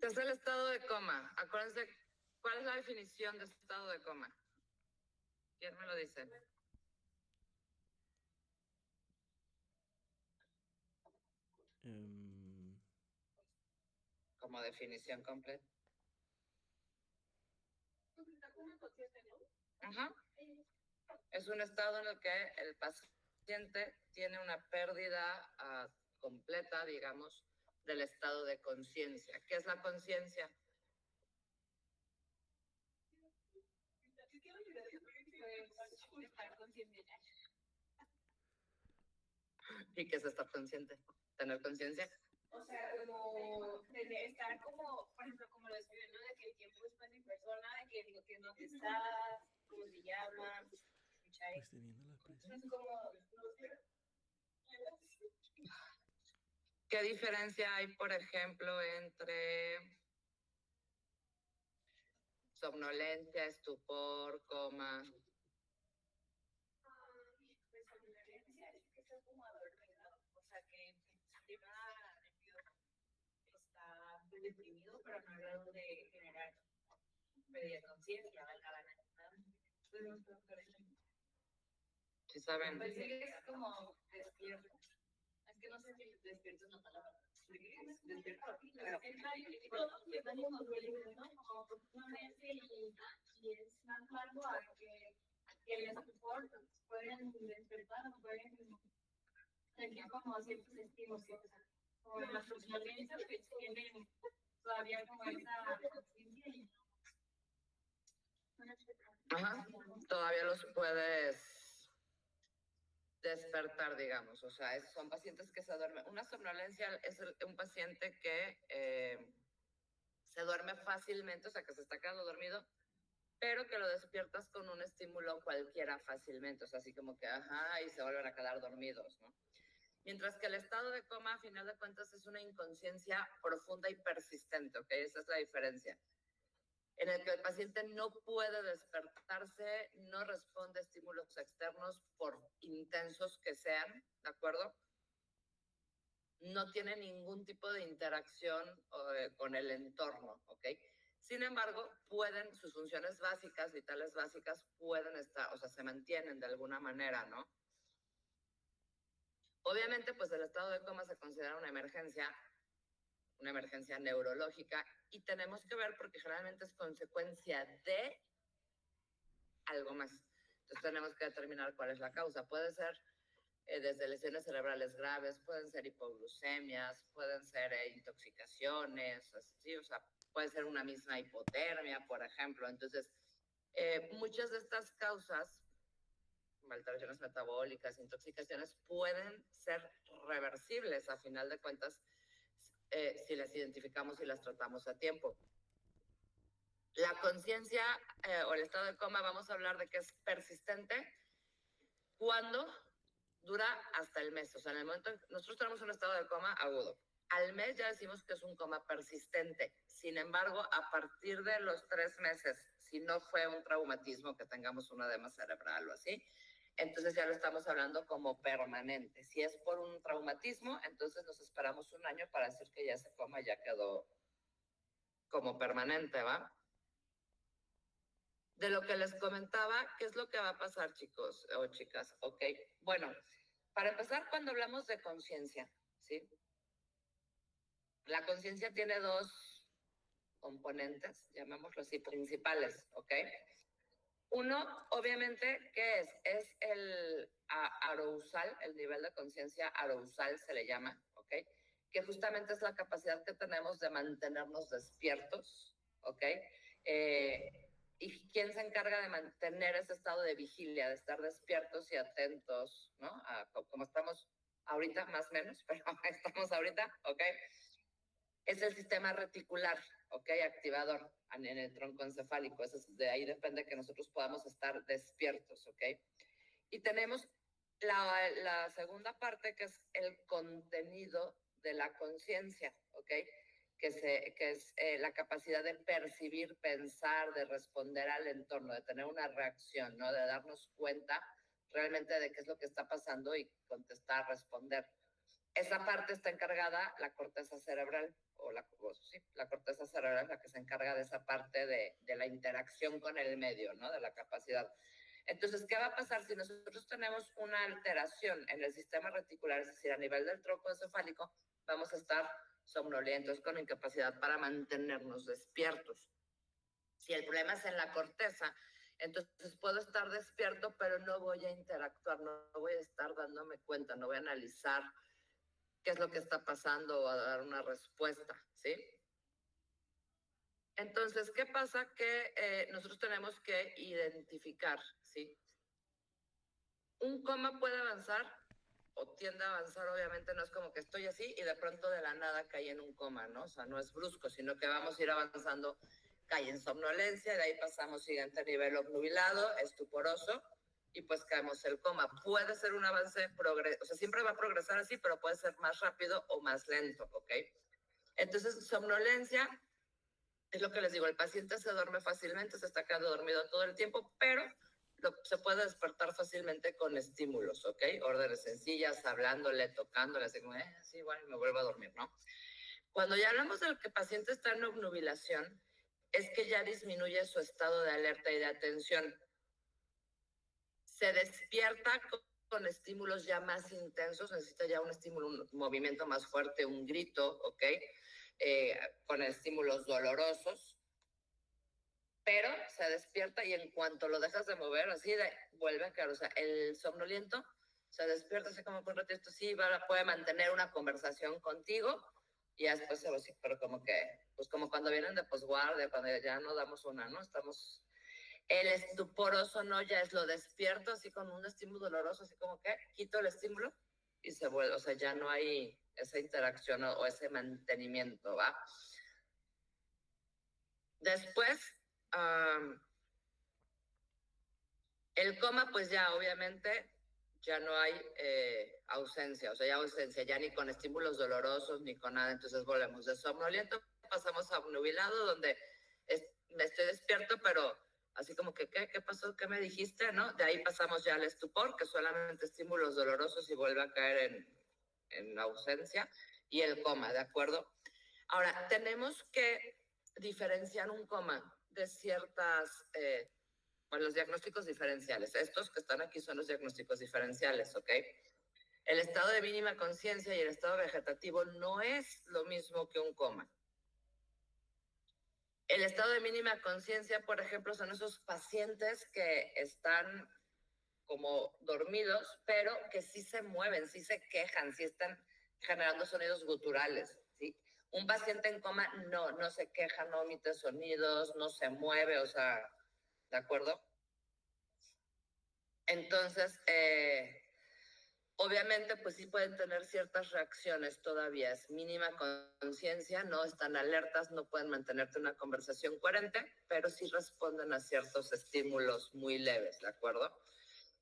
¿Qué es el estado de coma? Acuérdense, ¿cuál es la definición de estado de coma? ¿Quién me lo dice? Como definición completa. Ajá. Es un estado en el que el paciente tiene una pérdida completa, digamos, del estado de conciencia. ¿Qué es la conciencia? Estar consciente. ¿Y qué es estar consciente? ¿Tener conciencia? O sea, como estar como, por ejemplo, como lo describen, ¿no? De que el tiempo es en persona, de que digo que no te estás, cómo se llama, escuchar. Pues teniendo la presión. Es como, no sé. ¿Qué diferencia hay, por ejemplo, entre somnolencia, estupor, coma? Pues somnolencia es que está como adormido, o sea que el sistema está deprimido, pero no al grado de generar pérdida de conciencia, valga la pena. ¿Sí saben? Pues sí, es como despierto. Es que no sé si despierto es una palabra. Despierto. Pero y es más largo a que el estupor pueden despertar, pueden tener como ciertos estímulos, como las funciones que tienen todavía como esa conciencia y Ajá, todavía los puedes despertar, digamos. O sea, son pacientes que se duermen. Una somnolencia es un paciente que se duerme fácilmente, o sea, que se está quedando dormido, pero que lo despiertas con un estímulo cualquiera fácilmente, o sea, así como que, ajá, y se vuelven a quedar dormidos, ¿no? Mientras que el estado de coma, a final de cuentas, es una inconsciencia profunda y persistente, ¿ok? Esa es la diferencia. En el que el paciente no puede despertarse, no responde a estímulos externos por intensos que sean, ¿de acuerdo? No tiene ningún tipo de interacción con el entorno, ¿ok? Sin embargo, sus funciones básicas, vitales básicas, pueden estar, o sea, se mantienen de alguna manera, ¿no? Obviamente, pues el estado de coma se considera una emergencia neurológica, y tenemos que ver porque generalmente es consecuencia de algo más. Entonces tenemos que determinar cuál es la causa. Puede ser desde lesiones cerebrales graves, pueden ser hipoglucemias, pueden ser intoxicaciones, así, o sea, puede ser una misma hipotermia, por ejemplo. Entonces, muchas de estas causas, alteraciones metabólicas, intoxicaciones, pueden ser reversibles a final de cuentas si las identificamos y las tratamos a tiempo. La conciencia o el estado de coma, vamos a hablar de que es persistente cuando dura hasta el mes. O sea, en el momento en que nosotros tenemos un estado de coma agudo, al mes ya decimos que es un coma persistente. Sin embargo, a partir de los 3 meses, si no fue un traumatismo, que tengamos un edema cerebral o así, entonces ya lo estamos hablando como permanente. Si es por un traumatismo, entonces nos esperamos un año para decir que ya ese coma ya quedó como permanente, ¿va? De lo que les comentaba, ¿qué es lo que va a pasar, chicos o chicas? Ok, bueno, para empezar, cuando hablamos de conciencia, ¿sí? La conciencia tiene 2 componentes, llamémoslo así, principales, ¿ok? Uno, obviamente, ¿qué es? Es el arousal, el nivel de conciencia arousal se le llama, ¿ok? Que justamente es la capacidad que tenemos de mantenernos despiertos, ¿ok? ¿Y quién se encarga de mantener ese estado de vigilia, de estar despiertos y atentos, ¿no? Como estamos ahorita, más o menos, pero estamos ahorita, ¿ok? Es el sistema reticular, ¿ok? Activador en el tronco encefálico. De ahí depende que nosotros podamos estar despiertos, ¿ok? Y tenemos la segunda parte, que es el contenido de la conciencia, ¿ok? Que es la capacidad de percibir, pensar, de responder al entorno, de tener una reacción, ¿no? De darnos cuenta realmente de qué es lo que está pasando y contestar, responder. Esa parte está encargada la corteza cerebral, la corteza cerebral es la que se encarga de esa parte de la interacción con el medio, ¿no? De la capacidad. Entonces, ¿qué va a pasar si nosotros tenemos una alteración en el sistema reticular, es decir, a nivel del tronco encefálico? Vamos a estar somnolientos con incapacidad para mantenernos despiertos. Si el problema es en la corteza, entonces puedo estar despierto, pero no voy a interactuar, no voy a estar dándome cuenta, no voy a analizar qué es lo que está pasando o a dar una respuesta, ¿sí? Entonces, ¿qué pasa? Que nosotros tenemos que identificar, ¿sí? Un coma puede avanzar o tiende a avanzar, obviamente no es como que estoy así y de pronto de la nada caí en un coma, ¿no? O sea, no es brusco, sino que vamos a ir avanzando, cae en somnolencia, de ahí pasamos siguiente nivel obnubilado, estuporoso, y pues caemos el coma. Puede ser un avance, o sea, siempre va a progresar así, pero puede ser más rápido o más lento, ¿ok? Entonces, somnolencia, es lo que les digo, el paciente se duerme fácilmente, se está quedando dormido todo el tiempo, pero se puede despertar fácilmente con estímulos, ¿ok? Órdenes sencillas, hablándole, tocándole, así como, sí, igual me vuelvo a dormir, ¿no? Cuando ya hablamos del que el paciente está en obnubilación, es que ya disminuye su estado de alerta y de atención. Se despierta con estímulos ya más intensos, necesita ya un estímulo, un movimiento más fuerte, un grito, ¿ok? Con estímulos dolorosos, pero se despierta y en cuanto lo dejas de mover, así vuelve a caer. O sea, el somnoliento se despierta así como con ratito, sí, puede mantener una conversación contigo y ya después se va así, pero como que, pues como cuando vienen de posguardia, cuando ya no damos una, ¿no? Estamos... El estuporoso no, ya es lo despierto, así con un estímulo doloroso, así como que quito el estímulo y se vuelve, o sea, ya no hay esa interacción o ese mantenimiento, ¿va? Después, el coma, pues ya obviamente ya no hay ausencia, o sea, ya ausencia, ya ni con estímulos dolorosos ni con nada, entonces volvemos de somnoliento, pasamos a obnubilado, donde me estoy despierto, pero así como que, ¿qué pasó? ¿Qué me dijiste? ¿No? De ahí pasamos ya al estupor, que solamente estímulos dolorosos y vuelve a caer en ausencia, y el coma, ¿de acuerdo? Ahora, tenemos que diferenciar un coma de ciertas... los diagnósticos diferenciales. Estos que están aquí son los diagnósticos diferenciales, ¿ok? El estado de mínima conciencia y el estado vegetativo no es lo mismo que un coma. El estado de mínima conciencia, por ejemplo, son esos pacientes que están como dormidos, pero que sí se mueven, sí se quejan, sí están generando sonidos guturales, ¿sí? Un paciente en coma no se queja, no emite sonidos, no se mueve, o sea, ¿de acuerdo? Entonces, obviamente, pues sí pueden tener ciertas reacciones todavía, es mínima conciencia, no están alertas, no pueden mantenerte una conversación coherente, pero sí responden a ciertos estímulos muy leves, ¿de acuerdo?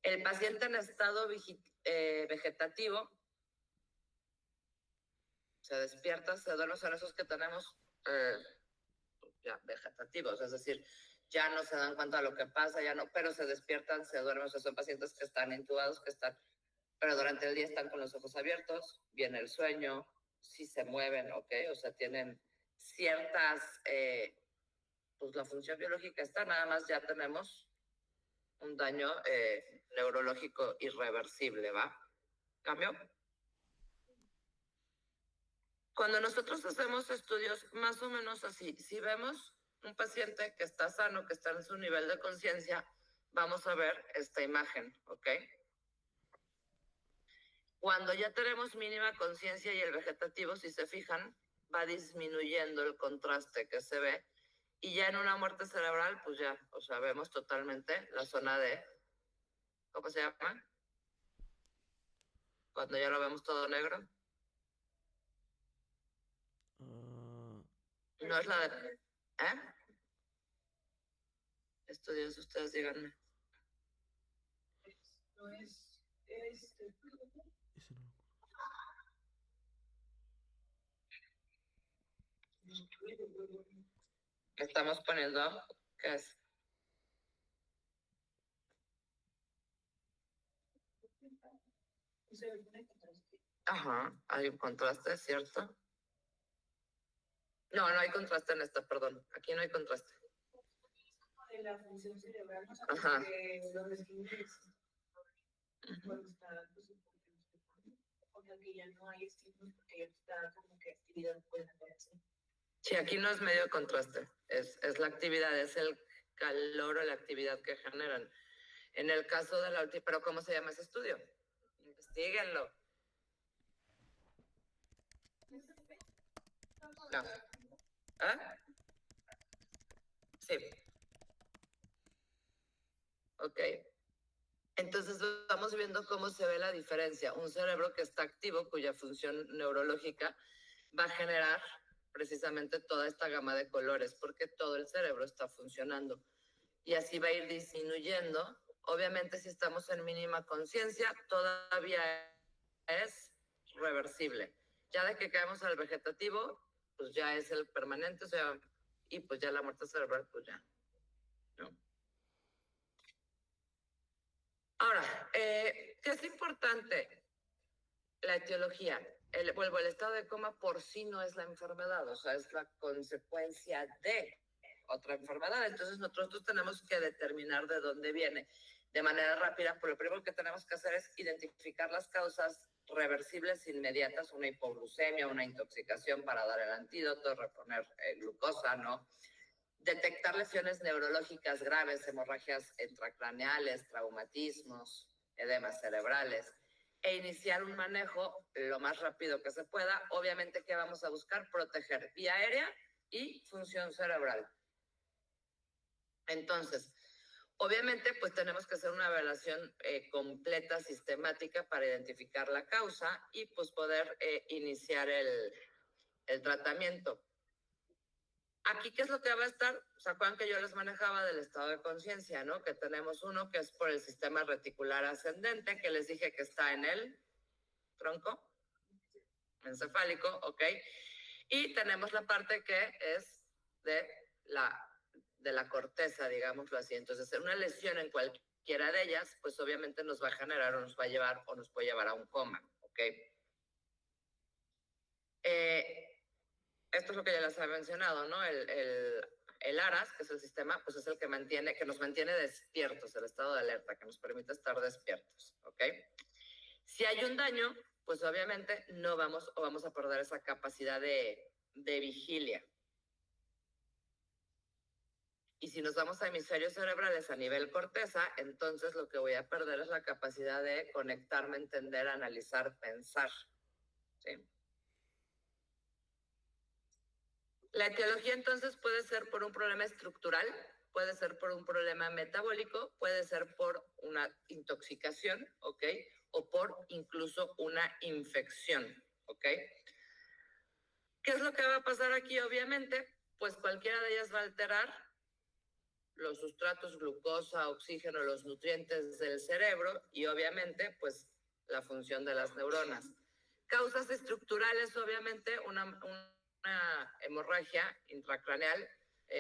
El paciente en estado vegetativo se despierta, se duerme, son esos que tenemos ya vegetativos, es decir, ya no se dan cuenta de lo que pasa, ya no, pero se despiertan, se duermen, o sea, son pacientes que están intubados, que están, pero durante el día están con los ojos abiertos, viene el sueño, sí se mueven, ¿ok? O sea, tienen ciertas, pues la función biológica está, nada más ya tenemos un daño neurológico irreversible, ¿va? ¿Cambio? Cuando nosotros hacemos estudios más o menos así, si vemos un paciente que está sano, que está en su nivel de conciencia, vamos a ver esta imagen, ¿ok? Cuando ya tenemos mínima conciencia y el vegetativo, si se fijan, va disminuyendo el contraste que se ve. Y ya en una muerte cerebral, pues ya, o sea, vemos totalmente la zona de, ¿cómo se llama? Cuando ya lo vemos todo negro. No es la de... ¿Eh? Estudios, ustedes díganme. No es, este, Estamos poniendo, ¿qué es? Ajá, hay un contraste, ¿cierto? No, no hay contraste en esta, perdón. Aquí no hay contraste. De la función cerebral, o sea, Ajá. porque los estímulos cuando está, pues, o sea, que ya no hay estímulos porque ya está como que actividad puede hacer. Sí, aquí no es medio de contraste, es la actividad, es el calor o la actividad que generan. En el caso de la última, pero ¿cómo se llama ese estudio? Investíguenlo. No. ¿Ah? Sí. Ok. Entonces vamos viendo cómo se ve la diferencia. Un cerebro que está activo, cuya función neurológica va a generar precisamente toda esta gama de colores, porque todo el cerebro está funcionando. Y así va a ir disminuyendo. Obviamente, si estamos en mínima conciencia, todavía es reversible. Ya de que caemos al vegetativo, pues ya es el permanente, o sea, y pues ya la muerte cerebral, pues ya, ¿no? Ahora, ¿qué es importante? La etiología. Vuelvo, el estado de coma por sí no es la enfermedad, o sea, es la consecuencia de otra enfermedad. Entonces nosotros tenemos que determinar de dónde viene de manera rápida, pero lo primero que tenemos que hacer es identificar las causas reversibles inmediatas, una hipoglucemia, una intoxicación para dar el antídoto, reponer glucosa, ¿no? Detectar lesiones neurológicas graves, hemorragias intracraneales, traumatismos, edemas cerebrales, e iniciar un manejo lo más rápido que se pueda. Obviamente, ¿qué vamos a buscar? Proteger vía aérea y función cerebral. Entonces, obviamente, pues tenemos que hacer una evaluación completa, sistemática, para identificar la causa y pues poder iniciar el tratamiento. Aquí, ¿qué es lo que va a estar? ¿Se acuerdan que yo les manejaba del estado de conciencia, ¿no? Que tenemos uno que es por el sistema reticular ascendente, que les dije que está en el tronco encefálico, ¿ok? Y tenemos la parte que es de la corteza, digámoslo así. Entonces, una lesión en cualquiera de ellas, pues obviamente nos va a generar o nos va a llevar o nos puede llevar a un coma, ¿ok? Esto es lo que ya les había mencionado, ¿no? El ARAS, que es el sistema, pues es el que nos mantiene despiertos, el estado de alerta, que nos permite estar despiertos, ¿ok? Si hay un daño, pues obviamente no vamos a perder esa capacidad de vigilia. Y si nos vamos a hemisferios cerebrales a nivel corteza, entonces lo que voy a perder es la capacidad de conectarme, entender, analizar, pensar, ¿sí? La etiología entonces puede ser por un problema estructural, puede ser por un problema metabólico, puede ser por una intoxicación, ¿ok? O por incluso una infección, ¿ok? ¿Qué es lo que va a pasar aquí? Obviamente, pues cualquiera de ellas va a alterar los sustratos, glucosa, oxígeno, los nutrientes del cerebro y obviamente, pues la función de las neuronas. Causas estructurales, obviamente, una hemorragia intracraneal,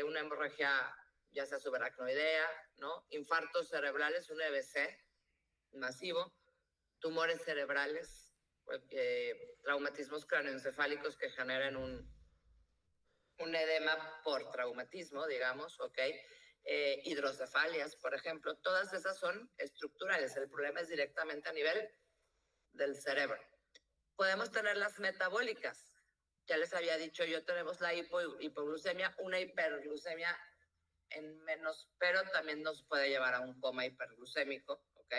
una hemorragia ya sea subaracnoidea, ¿no? Infartos cerebrales, un EBC masivo, tumores cerebrales, traumatismos cráneoencefálicos que generen un edema por traumatismo, digamos, ¿ok? Hidrocefalias, por ejemplo, todas esas son estructurales. El problema es directamente a nivel del cerebro. Podemos tener las metabólicas. Ya les había dicho yo, tenemos la hipoglucemia, una hiperglucemia en menos, pero también nos puede llevar a un coma hiperglucémico, ¿ok?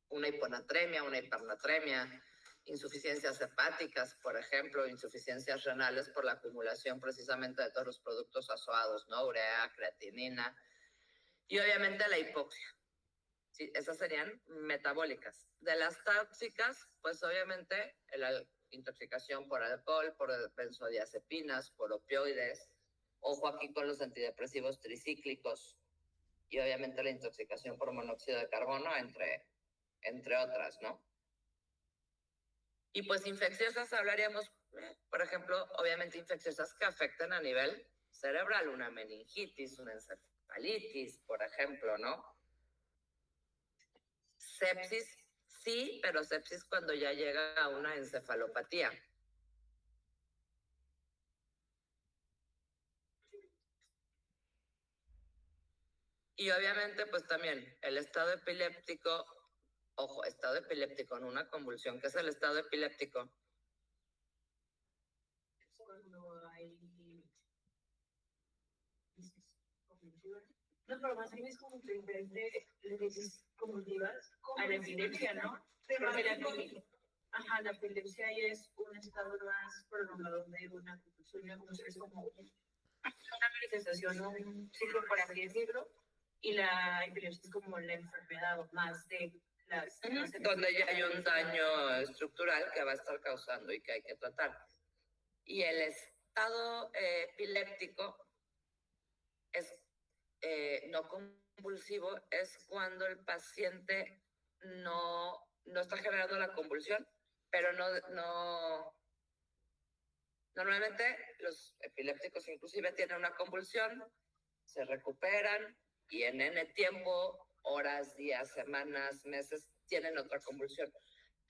Una hiponatremia, una hipernatremia, insuficiencias hepáticas, por ejemplo, insuficiencias renales por la acumulación precisamente de todos los productos azoados, ¿no? Urea, creatinina, y obviamente la hipoxia. Sí, esas serían metabólicas. De las tóxicas, pues obviamente la intoxicación por alcohol, por benzodiazepinas, por opioides, ojo aquí con los antidepresivos tricíclicos, y obviamente la intoxicación por monóxido de carbono, entre otras, ¿no? Y pues infecciosas hablaríamos, por ejemplo, obviamente infecciosas que afectan a nivel cerebral, una meningitis, una encefalitis, por ejemplo, ¿no? Sepsis, sí, pero sepsis cuando ya llega a una encefalopatía. Y obviamente, pues también el estado epiléptico, ojo, estado epiléptico, no una convulsión. ¿Qué es el estado epiléptico? Cuando hay no, pero más bien es como diferentes crisis convulsivas a la epilepsia, ¿no? Porque ajá, la epilepsia es un estado más prolongado de una convulsión, es como una manifestación, un ciclo, por así decirlo, y la epilepsia es como la enfermedad más de las... Donde ya hay un daño estructural que va a estar causando y que hay que tratar. Y el estado epiléptico es no convulsivo, es cuando el paciente no está generando la convulsión, pero normalmente los epilépticos inclusive tienen una convulsión, se recuperan y en N tiempo, horas, días, semanas, meses, tienen otra convulsión.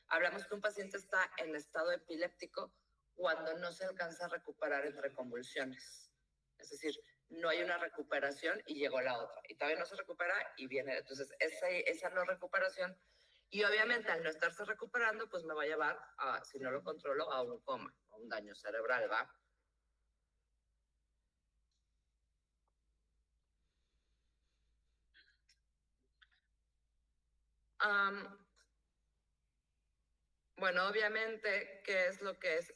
Hablamos que un paciente está en estado epiléptico cuando no se alcanza a recuperar entre convulsiones. Es decir, no hay una recuperación y llegó la otra. Y todavía no se recupera y viene. Entonces, esa no recuperación, y obviamente al no estarse recuperando, pues me va a llevar, si no lo controlo, a un coma, a un daño cerebral, ¿va? Bueno, obviamente, ¿qué es lo que es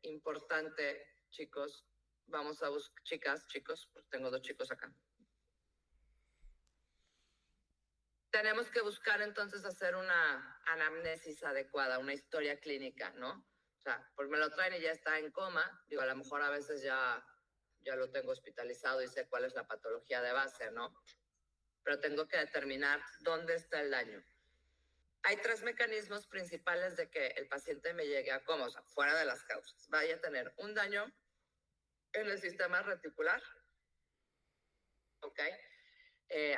importante, chicos? Vamos a buscar, chicas, chicos, porque tengo 2 chicos acá. Tenemos que buscar entonces hacer una anamnesis adecuada, una historia clínica, ¿no? O sea, pues me lo traen y ya está en coma, digo, a lo mejor a veces ya lo tengo hospitalizado y sé cuál es la patología de base, ¿no? Pero tengo que determinar dónde está el daño. Hay 3 mecanismos principales de que el paciente me llegue a coma, o sea, fuera de las causas. Vaya a tener un daño en el sistema reticular, ¿ok?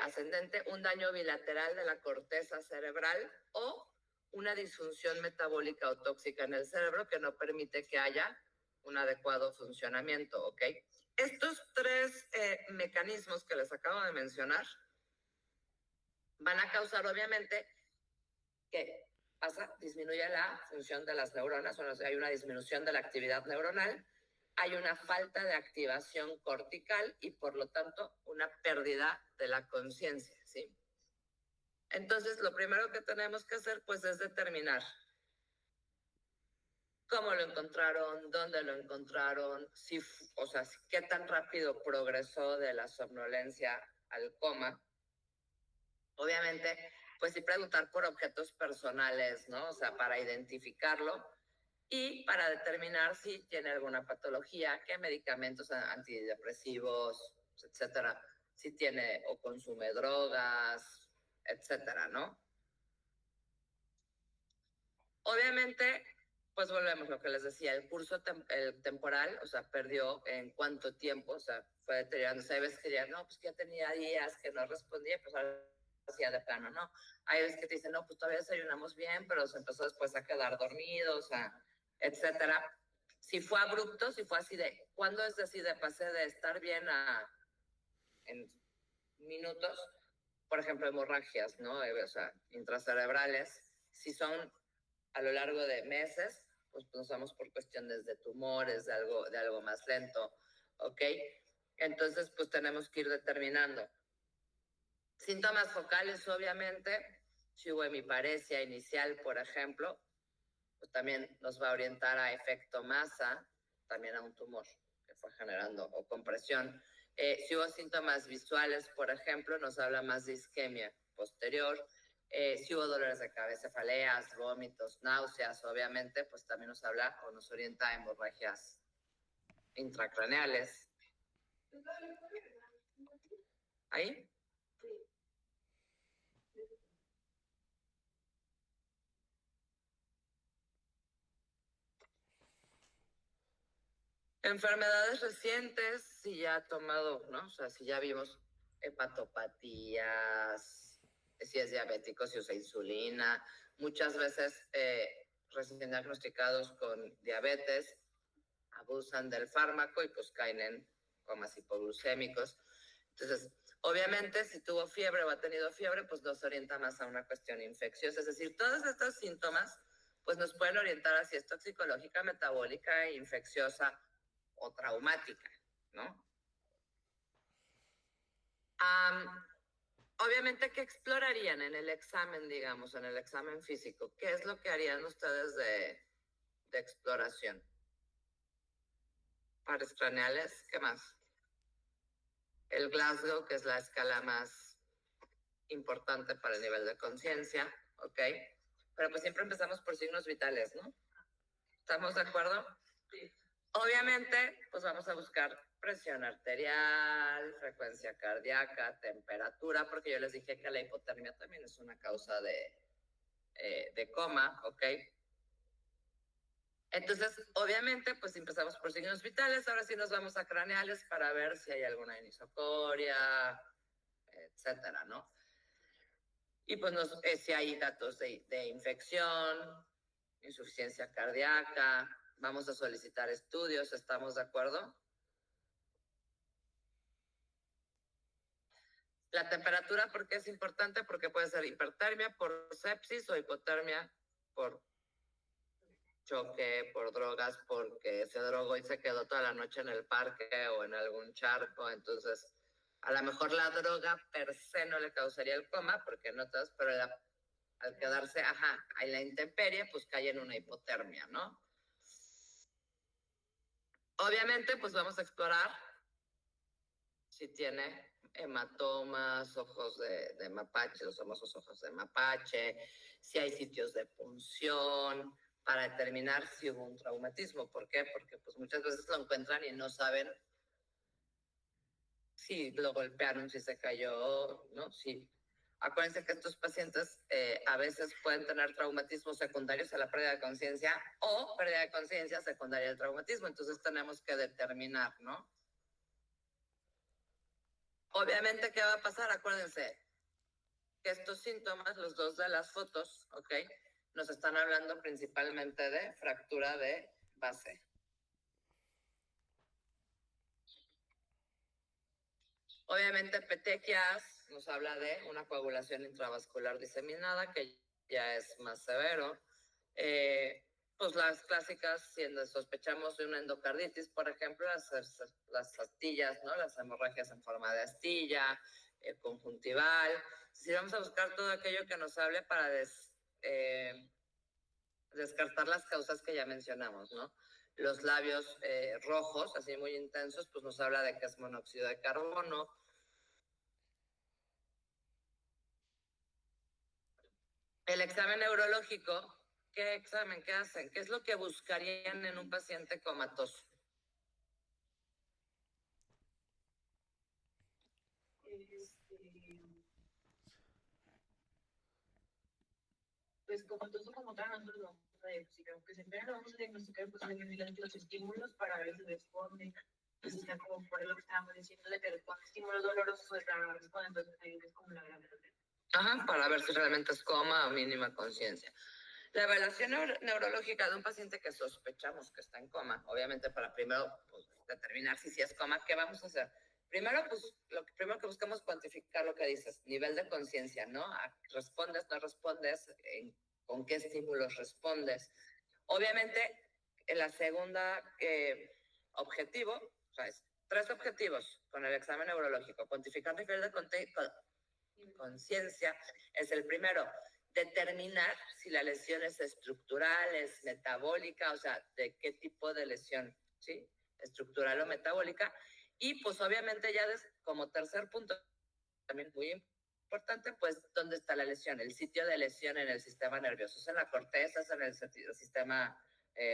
Ascendente, un daño bilateral de la corteza cerebral o una disfunción metabólica o tóxica en el cerebro que no permite que haya un adecuado funcionamiento, ¿ok? Estos 3 mecanismos que les acabo de mencionar van a causar, obviamente, que disminuye la función de las neuronas, o sea, hay una disminución de la actividad neuronal, hay una falta de activación cortical y por lo tanto una pérdida de la conciencia, ¿sí? Entonces, lo primero que tenemos que hacer, pues, es determinar cómo lo encontraron, dónde lo encontraron, o sea, qué tan rápido progresó de la somnolencia al coma. Obviamente, pues sí preguntar por objetos personales, ¿no? O sea, para identificarlo y para determinar si tiene alguna patología, qué medicamentos antidepresivos, etcétera, si tiene o consume drogas, etcétera, ¿no? Obviamente, pues volvemos a lo que les decía, el curso el temporal, o sea, perdió en cuánto tiempo, o sea, fue deteriorándose. Hay veces que ya, no, pues que ya tenía días que no respondía, pues ahora hacía de plano, ¿no? Hay veces que te dicen, no, pues todavía desayunamos bien, pero se empezó después a quedar dormido, o sea, etcétera. Si fue abrupto, si fue así de, ¿cuándo es así de pasé de estar bien en minutos? Por ejemplo, hemorragias, ¿no? O sea, intracerebrales. Si son a lo largo de meses, pues pensamos por cuestiones de tumores, de algo más lento, ¿ok? Entonces, pues tenemos que ir determinando. Síntomas focales, obviamente, si hubo hemiparesia inicial, por ejemplo, pues también nos va a orientar a efecto masa, también a un tumor que fue generando, o compresión. Si hubo síntomas visuales, por ejemplo, nos habla más de isquemia posterior. Si hubo dolores de cabeza, cefaleas, vómitos, náuseas, obviamente, pues también nos habla o nos orienta a hemorragias intracraneales. ¿Ahí? Enfermedades recientes, si ya ha tomado, ¿no? O sea, si ya vimos hepatopatías, si es diabético, si usa insulina, muchas veces recién diagnosticados con diabetes, abusan del fármaco y pues caen en comas hipoglucémicos. Entonces, Obviamente, si tuvo fiebre o ha tenido fiebre, pues nos orienta más a una cuestión infecciosa. Es decir, todos estos síntomas, pues nos pueden orientar a si es toxicológica, metabólica, infecciosa o traumática, ¿no? Obviamente, ¿qué explorarían en el examen, digamos, en el examen físico? ¿Qué es lo que harían ustedes de exploración? Pares craneales, ¿qué más? El Glasgow, que es la escala más importante para el nivel de conciencia, ¿ok? Pero pues siempre empezamos por signos vitales, ¿no? ¿Estamos de acuerdo? Sí. Obviamente, pues vamos a buscar presión arterial, frecuencia cardíaca, temperatura, porque yo les dije que la hipotermia también es una causa de coma, ¿ok? Entonces, obviamente, pues empezamos por signos vitales, ahora sí nos vamos a craneales para ver si hay alguna anisocoria, etcétera, ¿no? Y pues si hay datos de infección, insuficiencia cardíaca, vamos a solicitar estudios, ¿estamos de acuerdo? La temperatura, ¿por qué es importante? Porque puede ser hipertermia por sepsis o hipotermia por choque, por drogas, porque se drogó y se quedó toda la noche en el parque o en algún charco. Entonces, a lo mejor la droga per se no le causaría el coma, porque no todas, pero al quedarse, en la intemperie, pues cae en una hipotermia, ¿no? Obviamente, pues vamos a explorar si tiene hematomas, ojos de mapache, los famosos ojos de mapache, si hay sitios de punción, para determinar si hubo un traumatismo. ¿Por qué? Porque pues muchas veces lo encuentran y no saben si lo golpearon, si se cayó, ¿no? Sí. Acuérdense que estos pacientes a veces pueden tener traumatismos secundarios a la pérdida de conciencia o pérdida de conciencia secundaria al traumatismo. Entonces tenemos que determinar, ¿no? Obviamente, ¿qué va a pasar? Acuérdense que estos síntomas, los dos de las fotos, ¿ok? Nos están hablando principalmente de fractura de base. Obviamente, petequias nos habla de una coagulación intravascular diseminada, que ya es más severo. Pues las clásicas, si sospechamos de una endocarditis, por ejemplo, las astillas, ¿no? Las hemorragias en forma de astilla, conjuntival. Si vamos a buscar todo aquello que nos hable para descartar las causas que ya mencionamos, ¿no? Los labios rojos, así muy intensos, pues nos habla de que es monóxido de carbono. El examen neurológico, ¿qué examen? ¿Qué hacen? ¿Qué es lo que buscarían en un paciente comatoso? Pues comatoso como tal, nosotros lo vamos a diagnosticar, aunque siempre lo vamos a diagnosticar, pues mediante los estímulos para ver si responde. Pues está como por lo que estábamos diciendo, de que responde estímulos dolorosos, pues claro, no responde, entonces ahí es como la gran problema. Para ver si realmente es coma o mínima conciencia. La evaluación neurológica de un paciente que sospechamos que está en coma, obviamente para primero pues, determinar si es coma, ¿qué vamos a hacer? Primero, pues lo primero que buscamos es cuantificar lo que dices, nivel de conciencia, ¿no? ¿Respondes, no respondes? ¿Con qué estímulos respondes? Obviamente, en la segunda objetivo, o sea, es 3 objetivos con el examen neurológico. Cuantificar nivel de conciencia es el primero. Determinar si la lesión es estructural, es metabólica, o sea, de qué tipo de lesión, ¿sí? Estructural o metabólica. Y pues obviamente ya como tercer punto, también muy importante, pues dónde está la lesión, el sitio de lesión en el sistema nervioso, es en la corteza, es en el sistema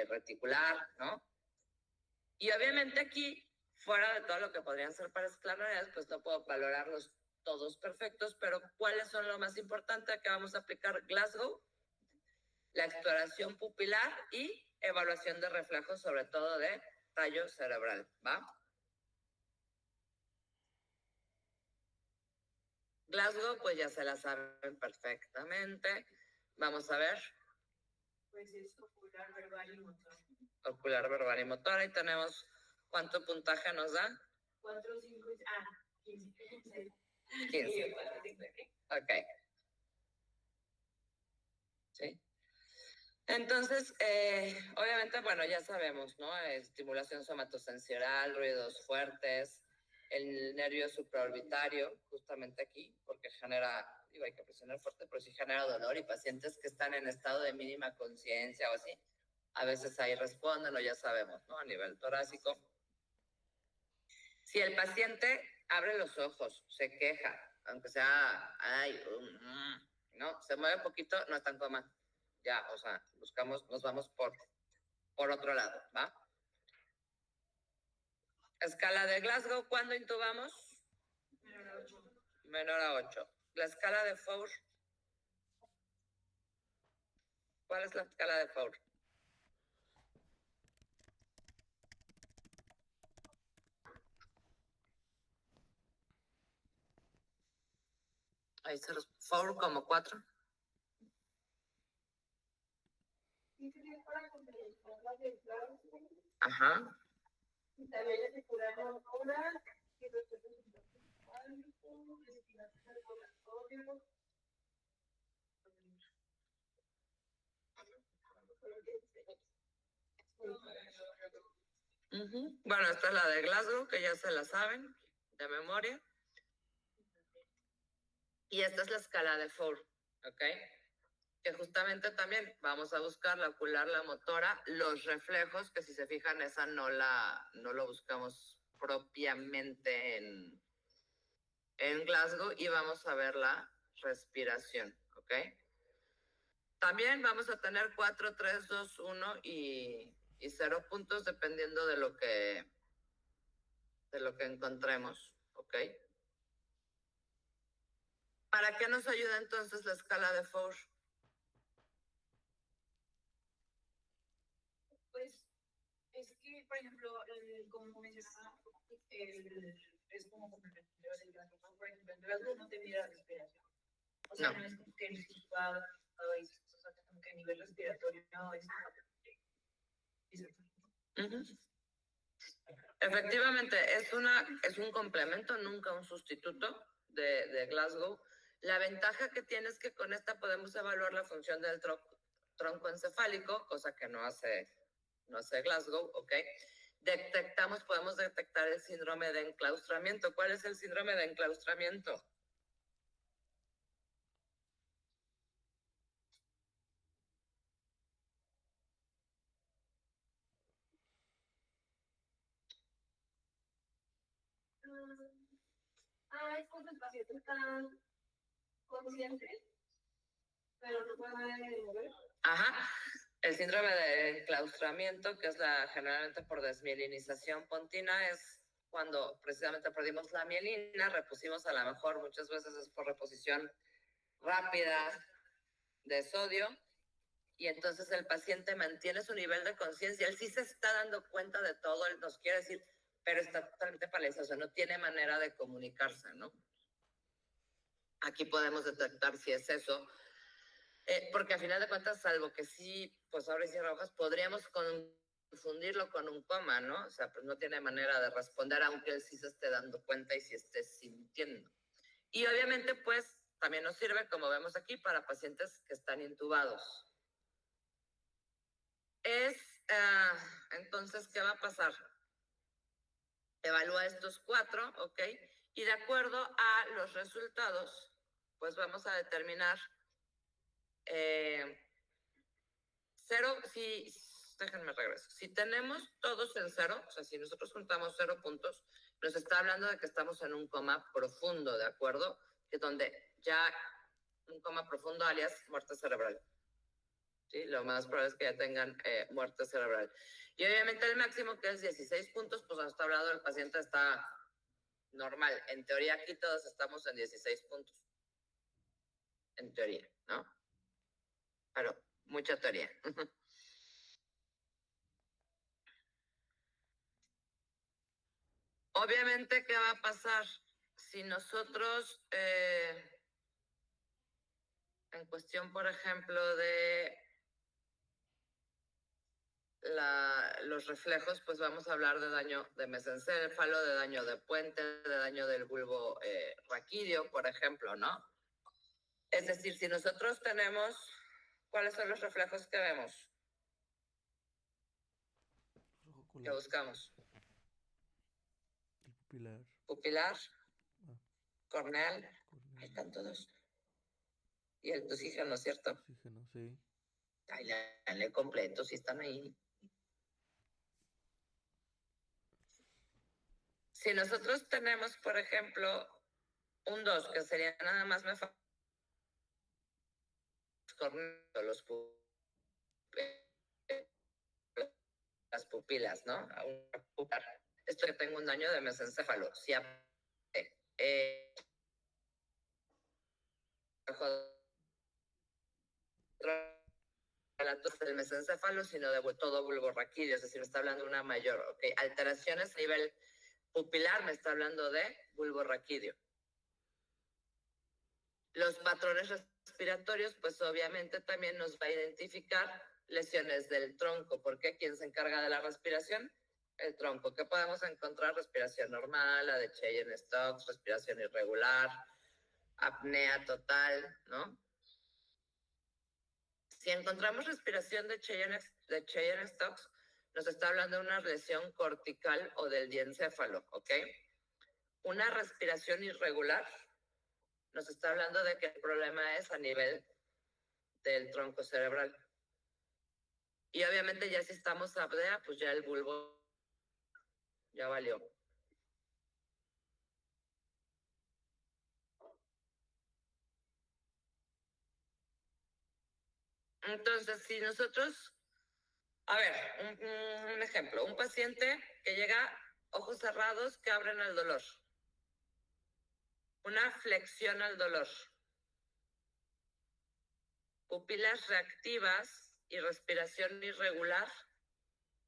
reticular, ¿no? Y obviamente aquí, fuera de todo lo que podrían ser pares craneales, pues no puedo valorarlos todos perfectos, pero ¿cuáles son lo más importante que vamos a aplicar? Glasgow, la exploración pupilar y evaluación de reflejos, sobre todo de tallo cerebral, ¿va? Glasgow, pues ya se la saben perfectamente. Vamos a ver. Pues es ocular, verbal y motor. Ocular, verbal y motor. Ahí tenemos, ¿cuánto puntaje nos da? 4, 5, 15. 15. Ok. ¿Sí? Entonces, obviamente, bueno, ya sabemos, ¿no? Estimulación somatosensorial, ruidos fuertes, el nervio supraorbitario, justamente aquí, porque genera, digo, hay que presionar fuerte, pero sí genera dolor y pacientes que están en estado de mínima conciencia o así, a veces ahí responden o ya sabemos, ¿no? A nivel torácico. Si el paciente abre los ojos, se queja, aunque sea, ay, no, se mueve poquito, no está en coma. Ya, o sea, buscamos, nos vamos por otro lado, ¿va? Escala de Glasgow, ¿cuándo intubamos? Menor a 8. La escala de Four. ¿Cuál es la escala de Four? Ahí se los... Four como 4. Ajá. Bueno, esta es la de Glasgow, que ya se la saben de memoria. Y esta es la escala de Four, ¿ok? Que justamente también vamos a buscar la ocular, la motora, los reflejos, que si se fijan, esa no lo buscamos propiamente en Glasgow, y vamos a ver la respiración, ¿ok? También vamos a tener 4, 3, 2, 1 y 0 puntos dependiendo de lo que encontremos, ¿ok? ¿Para qué nos ayuda entonces la escala de Four? Pues es que, por ejemplo, como mencionaba, es como complementario del Glasgow. Por ejemplo, el Glasgow no te mide la respiración. O sea, no es como que el situado, o sea, como que a nivel respiratorio no es. Efectivamente, es un complemento, nunca un sustituto de Glasgow. La ventaja que tiene es que con esta podemos evaluar la función del tronco encefálico, cosa que no hace Glasgow, ¿ok? Podemos detectar el síndrome de enclaustramiento. ¿Cuál es el síndrome de enclaustramiento? Es cuando el paciente está consciente, pero no puede mover. Ajá. El síndrome de enclaustramiento, que es generalmente por desmielinización pontina, es cuando precisamente perdimos la mielina, repusimos a lo mejor, muchas veces es por reposición rápida de sodio, y entonces el paciente mantiene su nivel de conciencia, él sí se está dando cuenta de todo, él nos quiere decir, pero está totalmente paralizado, o sea, no tiene manera de comunicarse, ¿no? Aquí podemos detectar si es eso, porque a final de cuentas, salvo que sí, pues ahora y cierra ojos, podríamos confundirlo con un coma, ¿no? O sea, pues no tiene manera de responder, aunque él sí se esté dando cuenta y sí esté sintiendo. Y obviamente, pues, también nos sirve, como vemos aquí, para pacientes que están intubados. Entonces, ¿qué va a pasar? Evalúa estos 4, ¿ok? Y de acuerdo a los resultados, pues vamos a determinar 0, déjenme regreso. Si tenemos todos en 0, o sea, si nosotros juntamos 0 puntos, nos está hablando de que estamos en un coma profundo, ¿de acuerdo? Que donde ya un coma profundo, alias muerte cerebral. ¿Sí? Lo más probable es que ya tengan muerte cerebral. Y obviamente el máximo, que es 16 puntos, pues nos está hablando, el paciente está normal. En teoría aquí todos estamos en 16 puntos. En teoría, ¿no? Pero mucha teoría. Obviamente, ¿qué va a pasar? Si nosotros, en cuestión, por ejemplo, de los reflejos, pues vamos a hablar de daño de mesencéfalo, de daño de puente, de daño del bulbo raquídeo, por ejemplo, ¿no? Es decir, si nosotros tenemos, ¿cuáles son los reflejos que vemos? Que buscamos. El pupilar. Pupilar, Ah, corneal, ahí corneal. están todos. Y el tusígeno, ¿cierto? Oxígeno, sí. Ay, le completo, si están ahí. Si nosotros tenemos, por ejemplo, un 2, que sería nada más me falta los las pupilas, ¿no? A un pupilar. Esto que tengo un daño de mesencéfalo. Si del mesencéfalo, sino de todo bulbo raquídeo, es decir, me está hablando de una mayor, alteraciones a nivel pupilar, me está hablando de bulbo raquídeo. Los patrones respiratorios, pues obviamente también nos va a identificar lesiones del tronco, porque ¿quién se encarga de la respiración? El tronco. ¿Qué podemos encontrar? Respiración normal, la de Cheyenne-Stokes, respiración irregular, apnea total, ¿no? Si encontramos respiración de Cheyenne-Stokes, nos está hablando de una lesión cortical o del diencéfalo, ¿ok? Una respiración irregular nos está hablando de que el problema es a nivel del tronco cerebral. Y obviamente ya si estamos apnea, pues ya el bulbo ya valió. Entonces, si nosotros, a ver, un ejemplo, un paciente que llega ojos cerrados que abren al dolor, una flexión al dolor, pupilas reactivas y respiración irregular,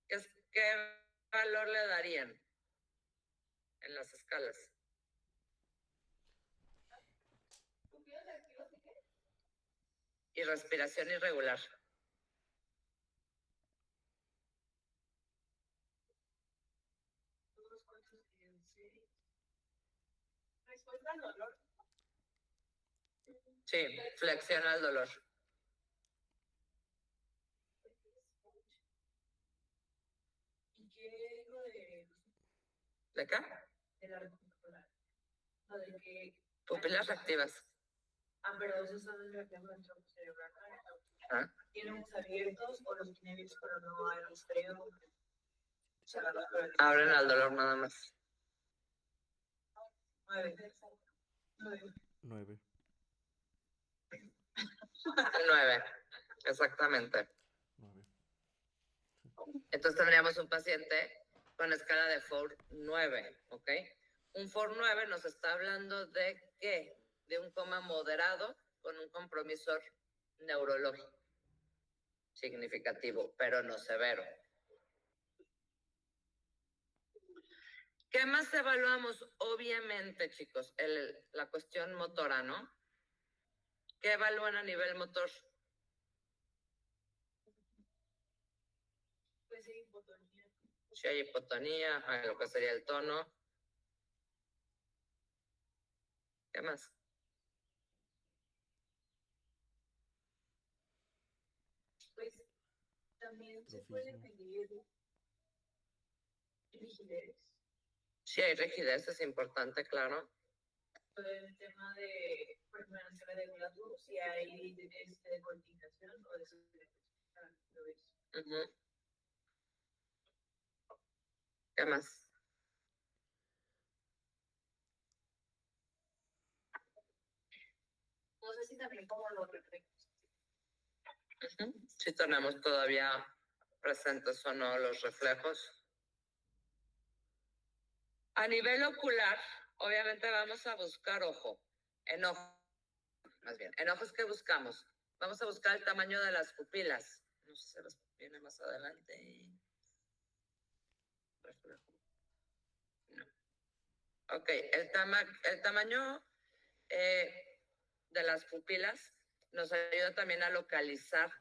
¿qué valor le darían en las escalas? Y respiración irregular. Respuesta al dolor. Sí, flexión al dolor. ¿Y qué es lo de ¿De acá? la reticular? Lo de que Pupilas reactivas. pero esos son los reflejos del tronco cerebral. ¿Ah? Tienen ojos abiertos o los tiene abiertos, pero no hay rastreo. Abren al dolor nada más. 9. 9. 9, exactamente. 9. Entonces tendríamos un paciente con escala de FOUR 9, ¿ok? Un FOUR 9 nos está hablando de ¿qué? De un coma moderado con un compromiso neurológico significativo, pero no severo. ¿Qué más evaluamos? Obviamente, chicos, la cuestión motora, ¿no? ¿Qué evalúan a nivel motor? Pues sí, hipotonía. Si hay hipotonía, lo que sería el tono. ¿Qué más? Pues también se puede medir rigidez. Si hay rigidez, es importante, claro. El tema de, por ejemplo, en la escala de Glasgow, si hay decorticación o Uh-huh. ¿Qué más? No sé si también como los reflejos. Uh-huh. Si tenemos todavía presentes o no los reflejos. A nivel ocular, obviamente vamos a buscar ojo. En ojo, más bien. En ojos, ¿qué buscamos? Vamos a buscar el tamaño de las pupilas. No sé si se los viene más adelante. No. Ok, el tamaño de las pupilas nos ayuda también a localizar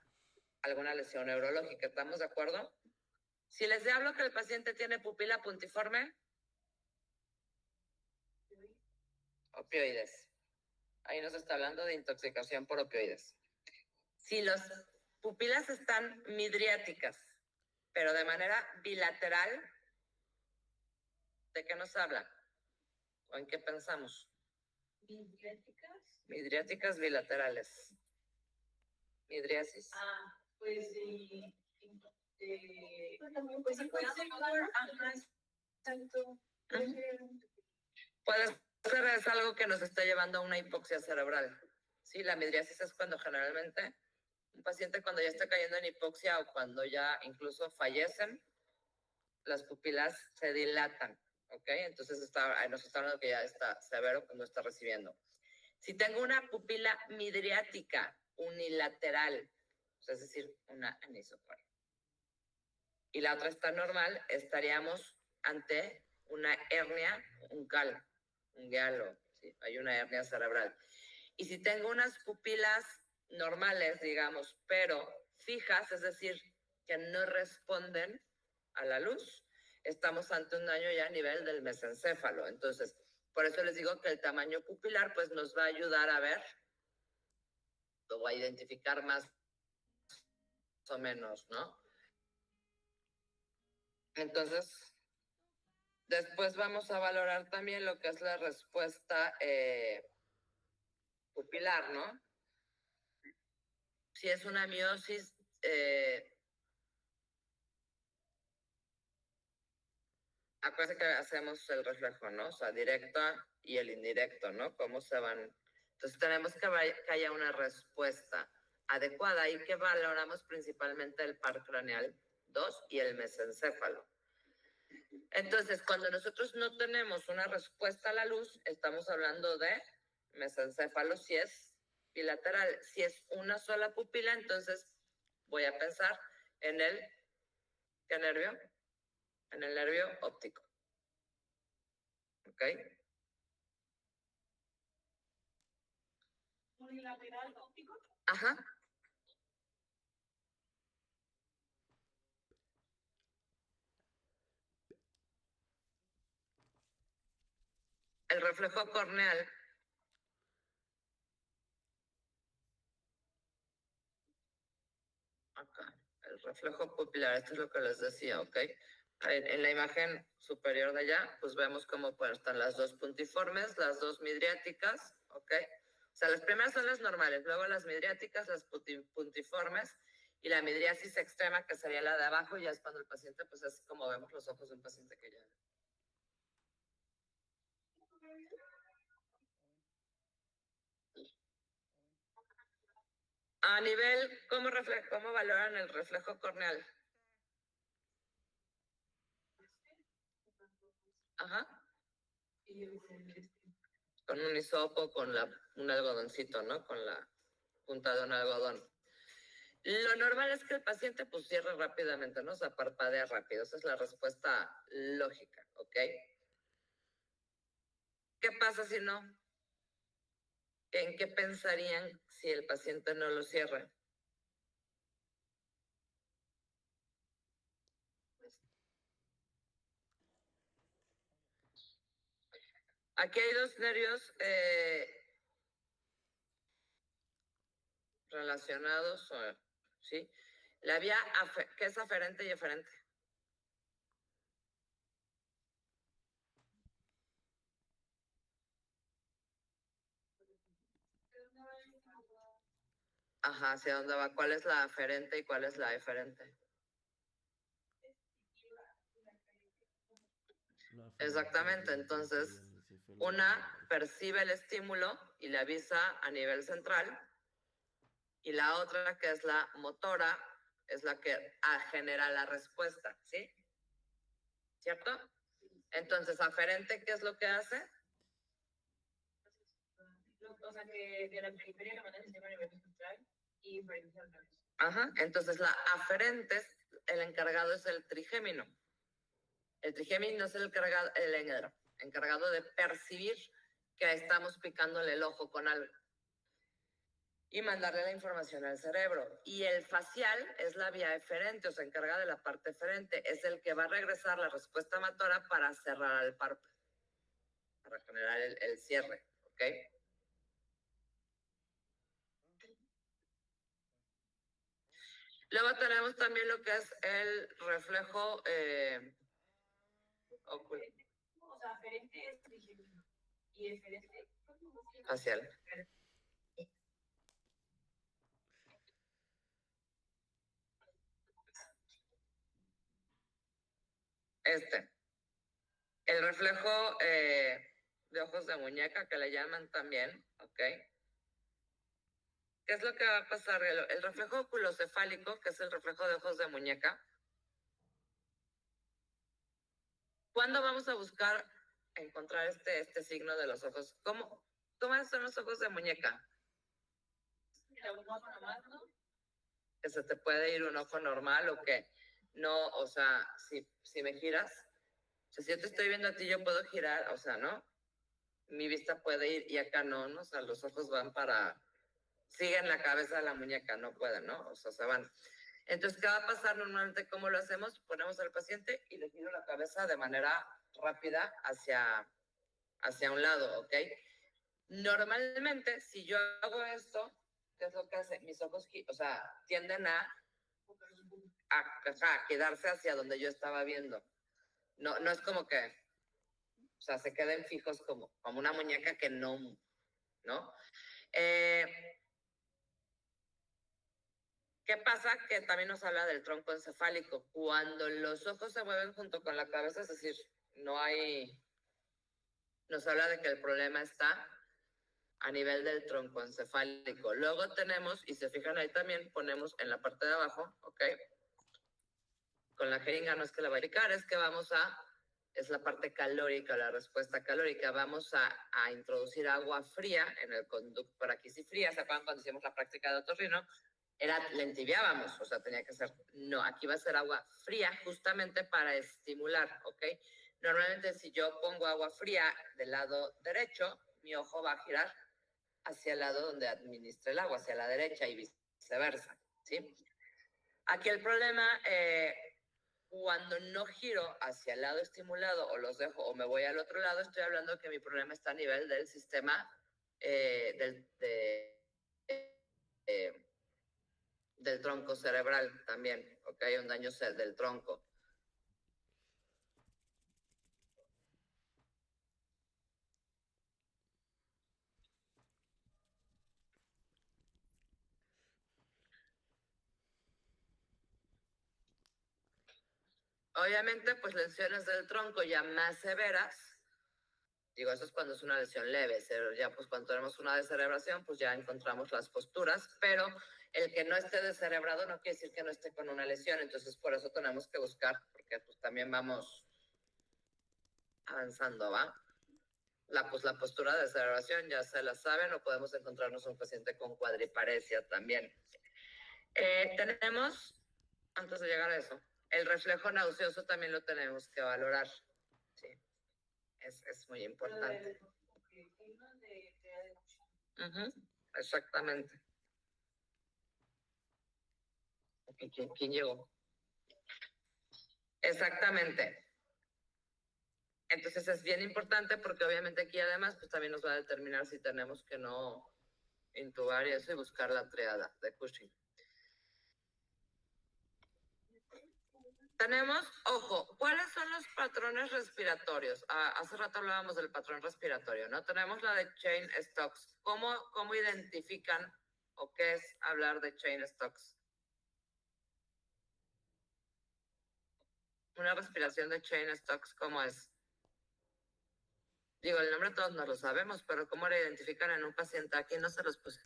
alguna lesión neurológica. ¿Estamos de acuerdo? Si les hablo que el paciente tiene pupila puntiforme, opioides. Ahí nos está hablando de intoxicación por opioides. Si las pupilas están midriáticas, pero de manera bilateral, ¿de qué nos habla? ¿O en qué pensamos? ¿Midriáticas? Midriáticas bilaterales. Midriasis. Pues sí. Pues sí puede ser exacto. Puede ser, es algo que nos está llevando a una hipoxia cerebral. Sí, la midriasis es cuando generalmente un paciente cuando ya está cayendo en hipoxia o cuando ya incluso fallecen, las pupilas se dilatan, ¿ok? Entonces nos está hablando que ya está severo cuando está recibiendo. Si tengo una pupila midriática unilateral, es decir, una anisocoria, y la otra está normal, estaríamos ante una hernia uncal, un guialo, ¿sí? Hay una hernia cerebral. Y si tengo unas pupilas normales, digamos, pero fijas, es decir, que no responden a la luz, estamos ante un daño ya a nivel del mesencéfalo. Entonces, por eso les digo que el tamaño pupilar pues nos va a ayudar a ver o a identificar más o menos, ¿no? Entonces, después vamos a valorar también lo que es la respuesta pupilar, ¿no? Si es una miosis, acuérdense que hacemos el reflejo, ¿no? O sea, directa y el indirecto, ¿no? ¿Cómo se van? Entonces tenemos que haya una respuesta adecuada y que valoramos principalmente el par craneal 2 y el mesencéfalo. Entonces, cuando nosotros no tenemos una respuesta a la luz, estamos hablando de mesencéfalo si es bilateral. Si es una sola pupila, entonces voy a pensar en ¿qué nervio? En el nervio óptico. ¿Ok? ¿Unilateral óptico? Ajá. El reflejo corneal acá, el reflejo pupilar, esto es lo que les decía, ¿ok? En la imagen superior de allá, pues vemos cómo pues, están las dos puntiformes, las dos midriáticas, ¿ok? O sea, las primeras son las normales, luego las midriáticas, las puntiformes, y la midriasis extrema, que sería la de abajo, ya es cuando el paciente, pues es como vemos los ojos de un paciente que ya... A nivel, ¿cómo valoran el reflejo corneal? Ajá. Con un hisopo, con un algodoncito, ¿no? Con la punta de un algodón. Lo normal es que el paciente pues cierre rápidamente, ¿no? O sea, parpadea rápido. Esa es la respuesta lógica, ¿ok? ¿Qué pasa si no? ¿En qué pensarían si el paciente no lo cierra? Aquí hay dos nervios relacionados, ¿sí? La vía que es aferente y eferente. Ajá, ¿hacia dónde va? ¿Cuál es la aferente y cuál es la eferente? Exactamente, entonces una percibe el estímulo y le avisa a nivel central y la otra, que es la motora, es la que genera la respuesta, ¿sí? ¿Cierto? Entonces, aferente, ¿qué es lo que hace? O sea, que de la periferia la manda al sistema nervioso central y inferencial. Ajá, entonces la aferente, el encargado es el trigémino. El trigémino es el encargado de percibir que estamos picándole el ojo con algo. y mandarle la información al cerebro. Y el facial es la vía eferente, o se encarga de la parte eferente. Es el que va a regresar la respuesta motora para cerrar el párpado, para generar el cierre, ¿ok? Luego tenemos también lo que es el reflejo ocular. O sea, aferente es digestivo. Y eferente Facial. El reflejo de ojos de muñeca, que le llaman también, ¿ok? ¿Qué es lo que va a pasar? El reflejo oculocefálico, que es el reflejo de ojos de muñeca. ¿Cuándo vamos a buscar encontrar este signo de los ojos? ¿Cómo son los ojos de muñeca? Que se te puede ir un ojo normal o que no, o sea, si me giras, o sea, si yo te estoy viendo a ti, yo puedo girar, o sea, ¿no? Mi vista puede ir y acá no, ¿no? O sea, los ojos van siguen la cabeza de la muñeca, no pueden, ¿no? O sea, se van. Entonces, ¿qué va a pasar normalmente? ¿Cómo lo hacemos? Ponemos al paciente y le giro la cabeza de manera rápida hacia un lado, ¿ok? Normalmente, si yo hago esto, ¿qué es lo que hace? Mis ojos, o sea, tienden a quedarse hacia donde yo estaba viendo. No es como que, o sea, se queden fijos como una muñeca que no, ¿no? ¿Qué pasa? Que también nos habla del tronco encefálico. Cuando los ojos se mueven junto con la cabeza, es decir, nos habla de que el problema está a nivel del tronco encefálico. Luego tenemos, y se fijan ahí también, ponemos en la parte de abajo, ¿ok? Con la jeringa no es que la va a aplicar, es la parte calórica, la respuesta calórica. Vamos a introducir agua fría en el conducto por aquí. Si fría, ¿se acuerdan cuando hicimos la práctica de otorrino? La entibiábamos, o sea, tenía que ser, no, aquí va a ser agua fría justamente para estimular, ¿ok? Normalmente si yo pongo agua fría del lado derecho, mi ojo va a girar hacia el lado donde administra el agua, hacia la derecha y viceversa, ¿sí? Aquí el problema, cuando no giro hacia el lado estimulado o los dejo o me voy al otro lado, estoy hablando que mi problema está a nivel del sistema del tronco cerebral también, ¿ok? Hay un daño del tronco. Obviamente, pues lesiones del tronco ya más severas, digo, eso es cuando es una lesión leve, ya pues cuando tenemos una descerebración, pues ya encontramos las posturas, pero el que no esté descerebrado no quiere decir que no esté con una lesión, entonces por eso tenemos que buscar, porque pues también vamos avanzando, ¿va? La postura de descerebración ya se la saben, o podemos encontrarnos un paciente con cuadriparesia también. Tenemos, antes de llegar a eso, el reflejo nauseoso también lo tenemos que valorar. Sí, es muy importante. Exactamente. ¿Quién llegó? Exactamente. Entonces es bien importante porque obviamente aquí además pues también nos va a determinar si tenemos que no intubar y eso y buscar la triada de Cushing. Tenemos, ojo, ¿cuáles son los patrones respiratorios? Hace rato hablábamos del patrón respiratorio, ¿no? Tenemos la de Cheyne-Stokes. ¿Cómo identifican o qué es hablar de Cheyne-Stokes? Una respiración de Cheyne-Stokes, ¿cómo es? Digo, el nombre todos nos lo sabemos, pero ¿cómo lo identifican en un paciente? Aquí no se los puse.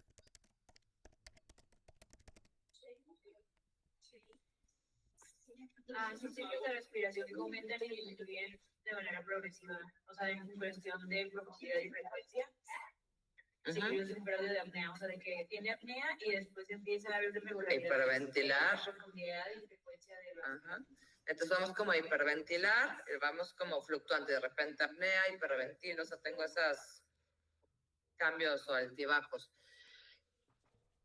Sus ciclos de respiración que aumentan y disminuyen de manera progresiva, o sea, en cuestión de profundidad y frecuencia. Ciclos de apnea, o sea, de que tiene apnea y después empieza a haber irregularidades. Hiperventilar. Profundidad y frecuencia de la... Entonces vamos como a hiperventilar, vamos como fluctuante, de repente apnea, hiperventilo, o sea, tengo esos cambios o altibajos.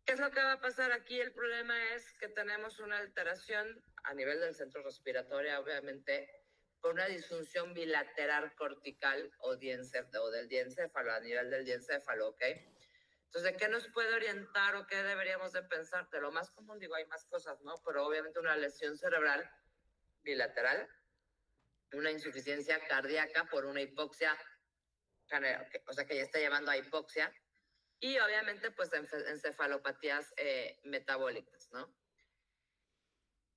¿Qué es lo que va a pasar aquí? El problema es que tenemos una alteración a nivel del centro respiratorio, obviamente, por una disfunción bilateral cortical o del diencéfalo, a nivel del diencéfalo, ¿ok? Entonces, ¿de qué nos puede orientar o qué deberíamos de pensar? De lo más común, digo, hay más cosas, ¿no? Pero obviamente una lesión cerebral bilateral, una insuficiencia cardíaca por una hipoxia, o sea, que ya está llevando a hipoxia, y obviamente pues encefalopatías metabólicas, ¿no?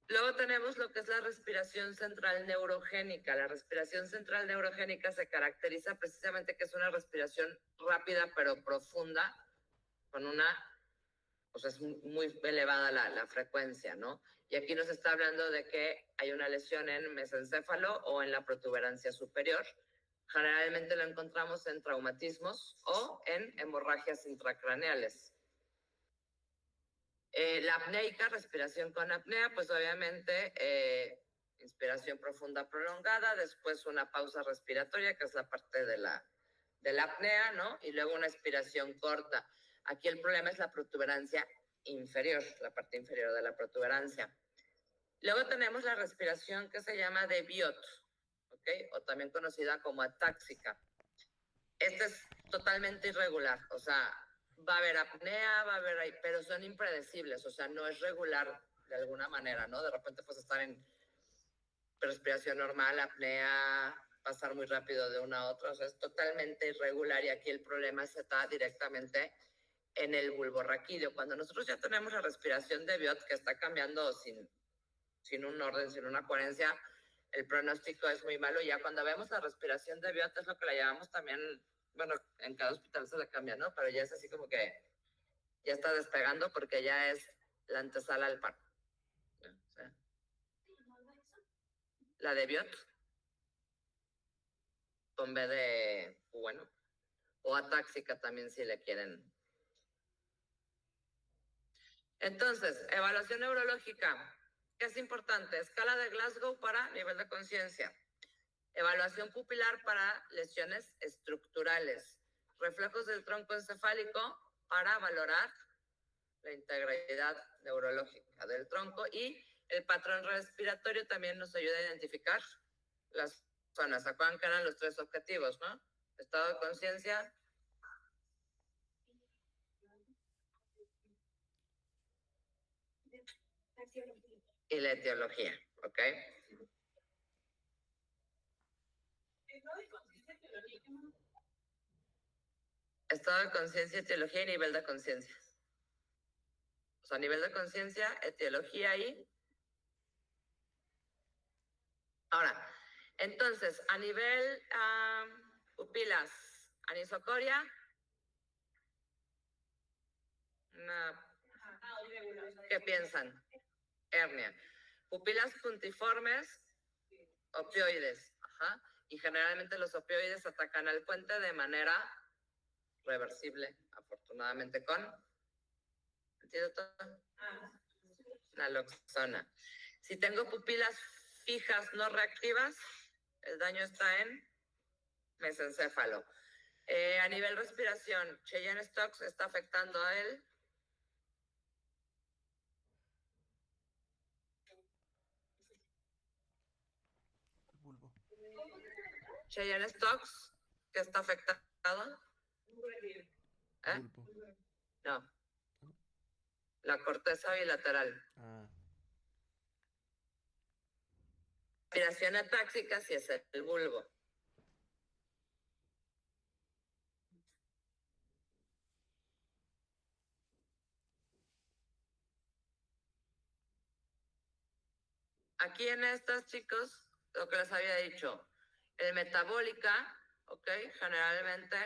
Luego tenemos lo que es la respiración central neurogénica. La respiración central neurogénica se caracteriza precisamente que es una respiración rápida pero profunda, con una, o sea, es muy elevada la frecuencia, ¿no? Y aquí nos está hablando de que hay una lesión en mesencéfalo o en la protuberancia superior. Generalmente lo encontramos en traumatismos o en hemorragias intracraneales. La apneica, respiración con apnea, pues obviamente inspiración profunda prolongada, después una pausa respiratoria, que es la parte de la apnea, ¿no? Y luego una expiración corta. Aquí el problema es la protuberancia inferior, la parte inferior de la protuberancia. Luego tenemos la respiración que se llama de Biot, ¿ok? O también conocida como atáxica. Esta es totalmente irregular, o sea, va a haber apnea, va a haber, pero son impredecibles, o sea, no es regular de alguna manera, ¿no? De repente pues estar en respiración normal, apnea, pasar muy rápido de una a otra, o sea, es totalmente irregular y aquí el problema está directamente en el bulborraquídeo. Cuando nosotros ya tenemos la respiración de Biot que está cambiando sin un orden, sin una coherencia, el pronóstico es muy malo. Ya cuando vemos la respiración de Biot es lo que la llamamos también, bueno, en cada hospital se le cambia, ¿no? Pero ya es así como que ya está despegando porque ya es la antesala al paro. O sea, la de Biot, con B de, bueno, o atáxica también si le quieren. Entonces, evaluación neurológica. ¿Qué es importante? Escala de Glasgow para nivel de conciencia. Evaluación pupilar para lesiones estructurales. Reflejos del tronco encefálico para valorar la integridad neurológica del tronco, y el patrón respiratorio también nos ayuda a identificar las zonas. ¿Se acuerdan que eran los 3 objetivos, no? Estado de conciencia, y la etiología, ¿ok? Estado de conciencia, etiología y nivel de conciencia. O sea, nivel de conciencia, etiología y... Ahora, entonces, a nivel pupilas, anisocoria, ¿qué piensan? Hernia. Pupilas puntiformes, opioides. Ajá. Y generalmente los opioides atacan al puente de manera reversible, afortunadamente con antídoto, naloxona. Si tengo pupilas fijas no reactivas, el daño está en mesencéfalo. A nivel respiración, Cheyenne-Stokes está afectando a él. El bulbo. Cheyenne-Stokes, que está afectado. ¿Eh? Bulbo. No. La corteza bilateral. Ah, Respiración atáxica si es el bulbo. Aquí en estas, chicos, lo que les había dicho, el metabólica, ¿ok? Generalmente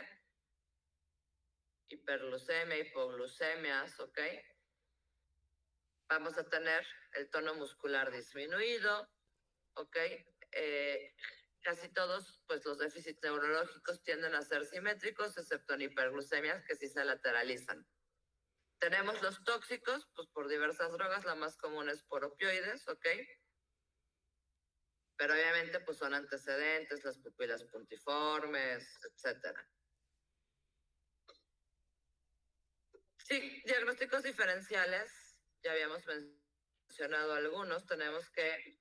hiperglucemia, hipoglucemias, ¿ok? Vamos a tener el tono muscular disminuido, ¿ok? Casi todos, pues los déficits neurológicos tienden a ser simétricos, excepto en hiperglucemias que sí se lateralizan. Tenemos los tóxicos, pues por diversas drogas, la más común es por opioides, ¿ok? Pero obviamente pues son antecedentes, las pupilas puntiformes, etc. Sí, diagnósticos diferenciales, ya habíamos mencionado algunos, tenemos que,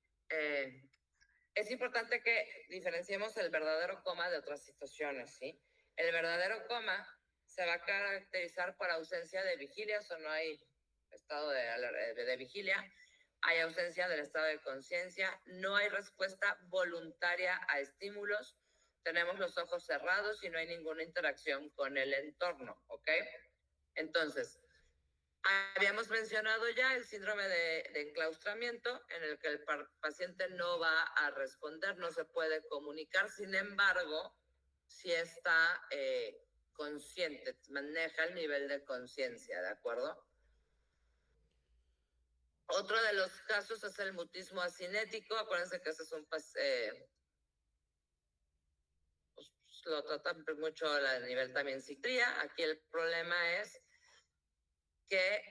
es importante que diferenciemos el verdadero coma de otras situaciones, ¿sí? El verdadero coma se va a caracterizar por ausencia de vigilia, o no hay estado de vigilia, hay ausencia del estado de conciencia, no hay respuesta voluntaria a estímulos, tenemos los ojos cerrados y no hay ninguna interacción con el entorno, ¿ok? Entonces, habíamos mencionado ya el síndrome de enclaustramiento, en el que el paciente no va a responder, no se puede comunicar, sin embargo, si está consciente, maneja el nivel de conciencia, ¿de acuerdo? Otro de los casos es el mutismo asinético. Acuérdense que ese es un pues, lo tratan mucho a nivel también psiquiatría. Aquí el problema es que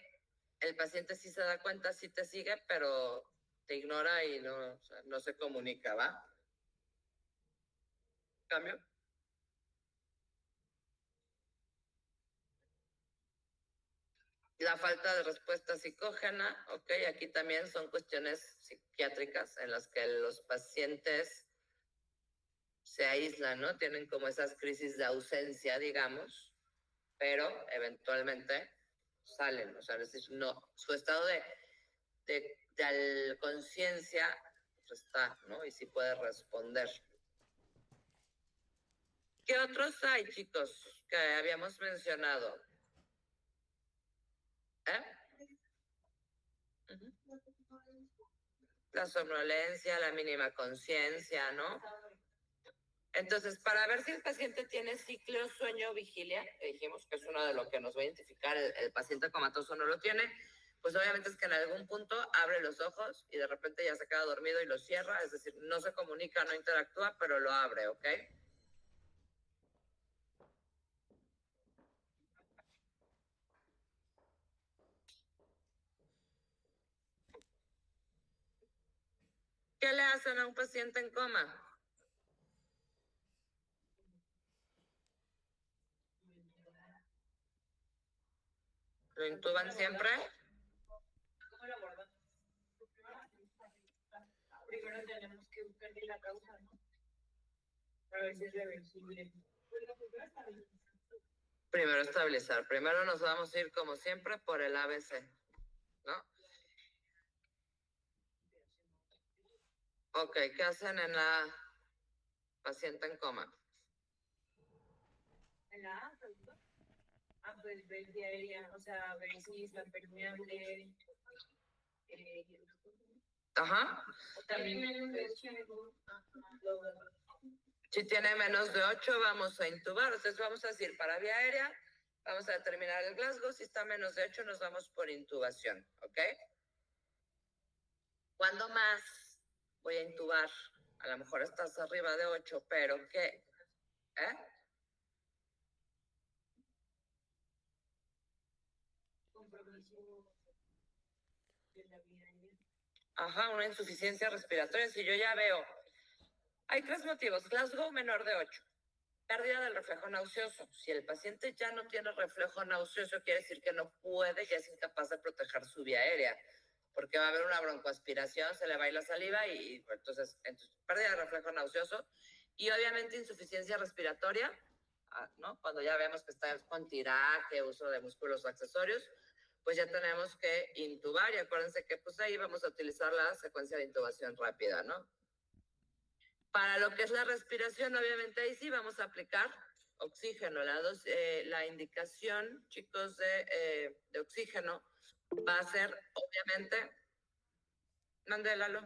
el paciente sí se da cuenta, sí te sigue, pero te ignora y no, o sea, no se comunica, ¿va? ¿Cambio? La falta de respuesta psicógena, ok, aquí también son cuestiones psiquiátricas en las que los pacientes se aíslan, ¿no? Tienen como esas crisis de ausencia, digamos, pero eventualmente salen, o sea, es decir, no, su estado de conciencia pues está, ¿no? Y sí puede responder. ¿Qué otros hay, chicos, que habíamos mencionado? Uh-huh. La somnolencia, la mínima conciencia, ¿no? Entonces, para ver si el paciente tiene ciclo sueño-vigilia, que dijimos que es uno de lo que nos va a identificar el paciente comatoso no lo tiene, pues obviamente es que en algún punto abre los ojos y de repente ya se queda dormido y lo cierra, es decir, no se comunica, no interactúa, pero lo abre, ¿ok? ¿Qué le hacen a un paciente en coma? ¿Lo intuban siempre? ¿Cómo lo abordamos? Primero tenemos que buscar la causa, ¿no? A ver si es reversible. Primero estabilizar. Primero nos vamos a ir, como siempre, por el ABC, ¿no? Ok, ¿qué hacen en la paciente en coma? ¿En la A, pues ver diaria, o sea, ver si está permeable. Ajá. También Si tiene menos de 8, vamos a intubar. Entonces vamos a decir, para vía aérea, vamos a determinar el Glasgow. Si está menos de 8, nos vamos por intubación, ¿ok? ¿Cuándo más voy a intubar? A lo mejor estás arriba de 8, pero ¿qué? Ajá, una insuficiencia respiratoria. Si yo ya veo, hay 3 motivos. Glasgow menor de 8. Pérdida del reflejo nauseoso. Si el paciente ya no tiene reflejo nauseoso, quiere decir que no puede, ya es incapaz de proteger su vía aérea, porque va a haber una broncoaspiración, se le va a ir la saliva y entonces pérdida de reflejo nauseoso y obviamente insuficiencia respiratoria, ¿no? Cuando ya vemos que está con tiraje, uso de músculos o accesorios, pues ya tenemos que intubar y acuérdense que pues ahí vamos a utilizar la secuencia de intubación rápida, ¿no? Para lo que es la respiración, obviamente ahí sí vamos a aplicar oxígeno. La indicación, chicos, de oxígeno va a ser, obviamente, mande Lalo.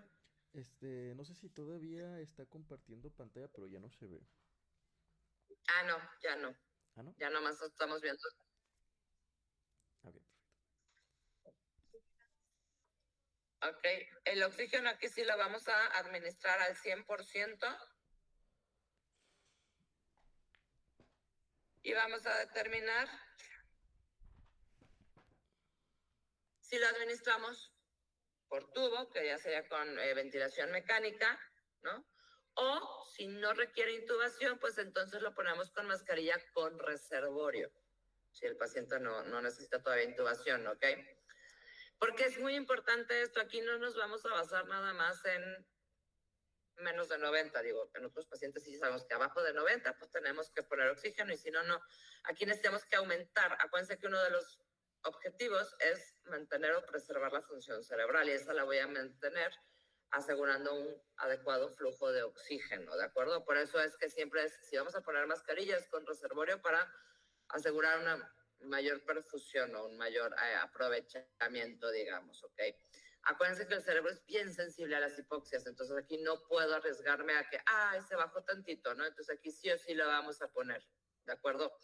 No sé si todavía está compartiendo pantalla, pero ya no se ve. Ah, no, ya no. ¿Ah, no? Ya nomás estamos viendo. Ok, perfecto. Ok, el oxígeno aquí sí lo vamos a administrar al 100%. Y vamos a determinar si lo administramos por tubo, que ya sería con ventilación mecánica, ¿no? O si no requiere intubación, pues entonces lo ponemos con mascarilla con reservorio. si el paciente no necesita todavía intubación, ¿ok? Porque es muy importante esto, aquí no nos vamos a basar nada más en menos de 90, digo, en otros pacientes sí sabemos que abajo de 90 pues tenemos que poner oxígeno y si no, no. Aquí necesitamos que aumentar. Acuérdense que uno de los objetivos es mantener o preservar la función cerebral y esa la voy a mantener asegurando un adecuado flujo de oxígeno, ¿de acuerdo? Por eso es que siempre es, si vamos a poner mascarillas con reservorio para asegurar una mayor perfusión o un mayor aprovechamiento, digamos, ¿ok? Acuérdense que el cerebro es bien sensible a las hipoxias, entonces aquí no puedo arriesgarme a que, se bajó tantito, ¿no? Entonces aquí sí o sí lo vamos a poner, ¿de acuerdo?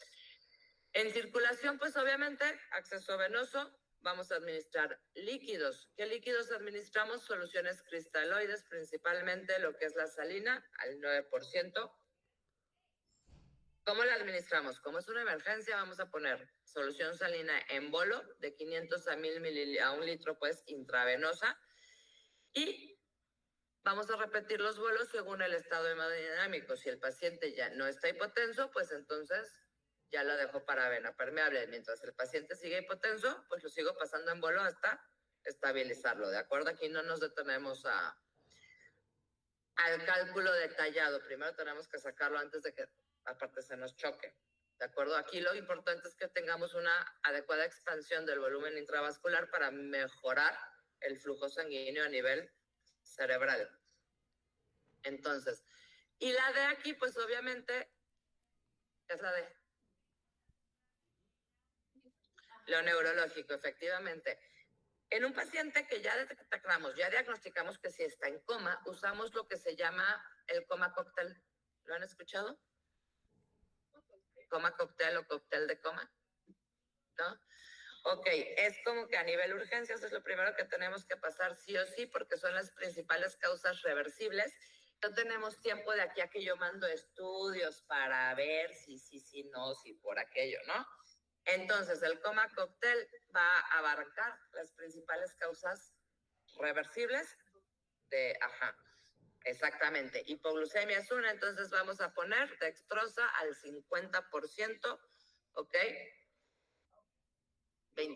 En circulación, pues obviamente, acceso venoso, vamos a administrar líquidos. ¿Qué líquidos administramos? Soluciones cristaloides, principalmente lo que es la salina, al 9%. ¿Cómo la administramos? Como es una emergencia, vamos a poner solución salina en bolo de 500 a 1000 a 1 litro, pues intravenosa. Y vamos a repetir los bolos según el estado hemodinámico. Si el paciente ya no está hipotenso, pues entonces ya lo dejo para vena permeable. Mientras el paciente sigue hipotenso, pues lo sigo pasando en bolo hasta estabilizarlo. ¿De acuerdo? Aquí no nos detenemos al cálculo detallado. Primero tenemos que sacarlo antes de que aparte se nos choque. ¿De acuerdo? Aquí lo importante es que tengamos una adecuada expansión del volumen intravascular para mejorar el flujo sanguíneo a nivel cerebral. Entonces, y la D aquí, pues obviamente, es la D. Lo neurológico, efectivamente. En un paciente que ya detectamos, ya diagnosticamos que si está en coma, usamos lo que se llama el coma cóctel. ¿Lo han escuchado? Coma cóctel o cóctel de coma, ¿no? Ok, es como que a nivel urgencias es lo primero que tenemos que pasar sí o sí porque son las principales causas reversibles. No tenemos tiempo de aquí a que yo mando estudios para ver si, no, si por aquello, ¿no? Entonces, el coma cóctel va a abarcar las principales causas reversibles de, exactamente. Hipoglucemia es una, entonces vamos a poner dextrosa al 50%, ¿ok?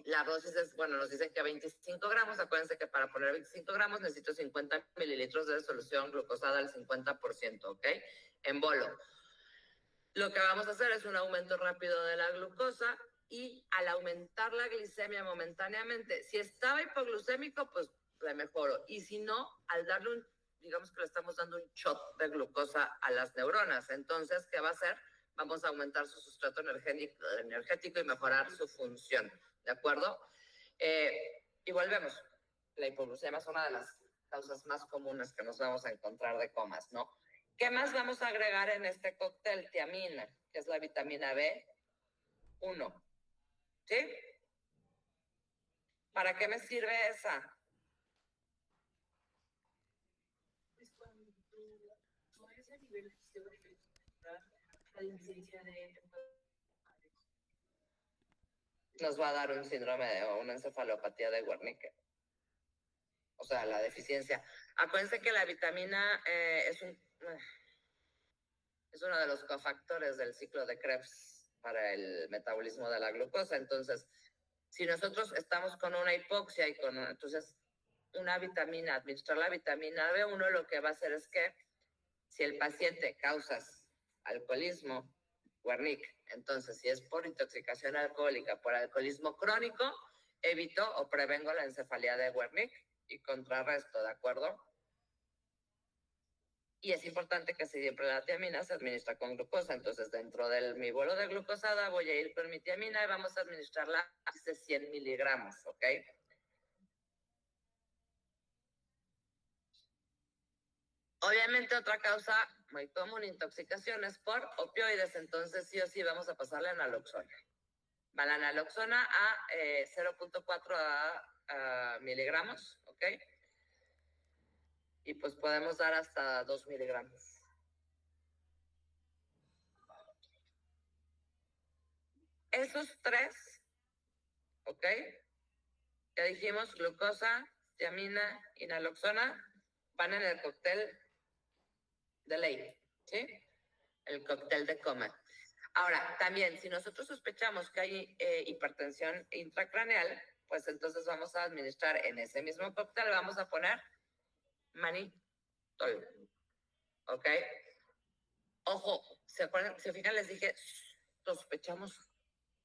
La dosis es, bueno, nos dicen que 25 gramos, acuérdense que para poner 25 gramos necesito 50 mililitros de solución glucosada al 50%, ¿ok? En bolo. Lo que vamos a hacer es un aumento rápido de la glucosa y al aumentar la glicemia momentáneamente, si estaba hipoglucémico, pues le mejoro. Y si no, al darle digamos que le estamos dando un shot de glucosa a las neuronas. Entonces, ¿qué va a hacer? Vamos a aumentar su sustrato energético y mejorar su función. ¿De acuerdo? Y volvemos. La hipoglucemia es una de las causas más comunes que nos vamos a encontrar de comas, ¿no? ¿Qué más vamos a agregar en este cóctel? Tiamina, que es la vitamina B1. ¿Sí? ¿Para qué me sirve esa? Pues cuando no es a nivel fisiológico, la incidencia de Nos va a dar un síndrome o una encefalopatía de Wernicke. O sea, la deficiencia. Acuérdense que la vitamina es uno de los cofactores del ciclo de Krebs para el metabolismo de la glucosa. Entonces, si nosotros estamos con una hipoxia y entonces una vitamina, administrar la vitamina B1, lo que va a hacer es que si el paciente causa alcoholismo, Wernicke, entonces si es por intoxicación alcohólica, por alcoholismo crónico, evito o prevengo la encefalía de Wernicke y contrarresto, ¿de acuerdo? Y es importante que siempre la tiamina se administra con glucosa. Entonces, dentro de mi bolo de glucosada voy a ir con mi tiamina y vamos a administrarla de 100 miligramos, ¿ok? Obviamente, otra causa muy común, intoxicaciones por opioides. Entonces, sí o sí vamos a pasarle naloxona. Va la naloxona a 0.4 miligramos, ¿ok? Y pues podemos dar hasta 2 miligramos. Esos tres, ¿ok? Ya dijimos glucosa, tiamina y naloxona van en el cóctel de ley, ¿sí? El cóctel de coma. Ahora, también, si nosotros sospechamos que hay hipertensión intracraneal, pues entonces vamos a administrar en ese mismo cóctel, vamos a poner manitol, ¿ok? Ojo, ¿se acuerdan? ¿Se fijan? Les dije, sospechamos,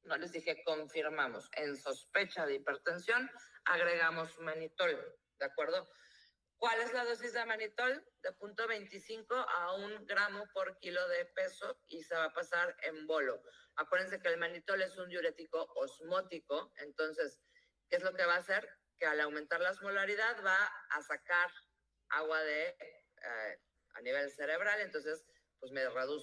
no les dije confirmamos. En sospecha de hipertensión, agregamos manitol, ¿de acuerdo? ¿Cuál es la dosis de manitol? De 0.25 a 1 gramo por kilo de peso y se va a pasar en bolo. Acuérdense que el manitol es un diurético osmótico, entonces, ¿qué es lo que va a hacer? Que al aumentar la osmolaridad va a sacar agua a nivel cerebral, entonces, pues me reduce